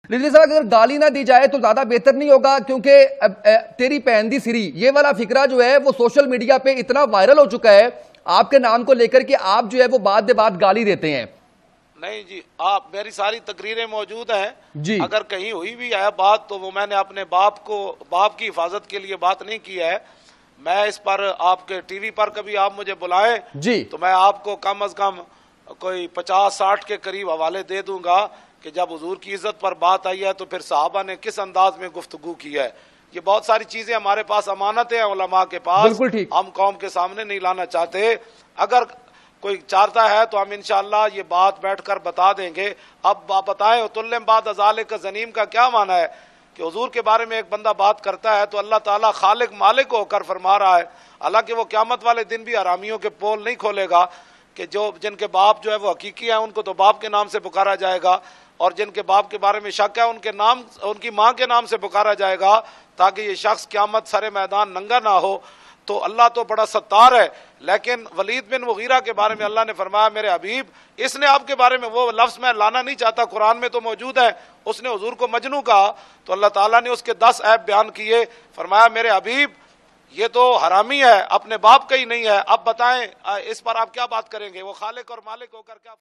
رضوی صاحب اگر گالی نہ دی جائے تو زیادہ بہتر نہیں ہوگا؟ کیونکہ تیری پہن دی سری یہ والا فکرہ جو ہے وہ سوشل میڈیا پہ اتنا وائرل ہو چکا ہے آپ کے نام کو لے کر کہ آپ جو ہے وہ بات بات گالی دیتے ہیں۔ نہیں جی، آپ میری ساری تقریریں موجود ہیں جی، اگر کہیں ہوئی بھی ہے بات تو وہ میں نے اپنے باپ کی حفاظت کے لیے بات نہیں کی ہے۔ میں اس پر آپ کے ٹی وی پر کبھی آپ مجھے بلائیں جی، تو میں آپ کو کم از کم کوئی 50-60 کے قریب حوالے دے دوں گا کہ جب حضور کی عزت پر بات آئی ہے تو پھر صحابہ نے کس انداز میں گفتگو کی ہے۔ یہ بہت ساری چیزیں ہمارے پاس امانتیں ہیں علماء کے پاس، بالکل ٹھیک۔ ہم قوم کے سامنے نہیں لانا چاہتے۔ اگر کوئی چاہتا ہے تو ہم انشاءاللہ یہ بات بیٹھ کر بتا دیں گے۔ اب آپ بتائیں اتلم بعد ذالک زنیم کا کیا معنی ہے کہ حضور کے بارے میں ایک بندہ بات کرتا ہے تو اللہ تعالیٰ خالق مالک ہو کر فرما رہا ہے، حالانکہ وہ قیامت والے دن بھی حرامیوں کے پول نہیں کھولے گا کہ جن کے باپ جو ہے وہ حقیقی ہیں ان کو تو باپ کے نام سے پکارا جائے گا، اور جن کے باپ کے بارے میں شک ہے ان کی ماں کے نام سے پکارا جائے گا، تاکہ یہ شخص قیامت سر میدان ننگا نہ ہو۔ تو اللہ تو بڑا ستار ہے، لیکن ولید بن مغیرہ کے بارے میں اللہ نے فرمایا میرے حبیب، اس نے آپ کے بارے میں وہ لفظ میں لانا نہیں چاہتا، قرآن میں تو موجود ہے، اس نے حضور کو مجنوں کہا تو اللہ تعالیٰ نے اس کے 10 عیب بیان کیے، فرمایا میرے حبیب یہ تو حرامی ہے، اپنے باپ کا ہی نہیں ہے۔ اب بتائیں اس پر آپ کیا بات کریں گے؟ وہ خالق اور مالک ہو کر کیا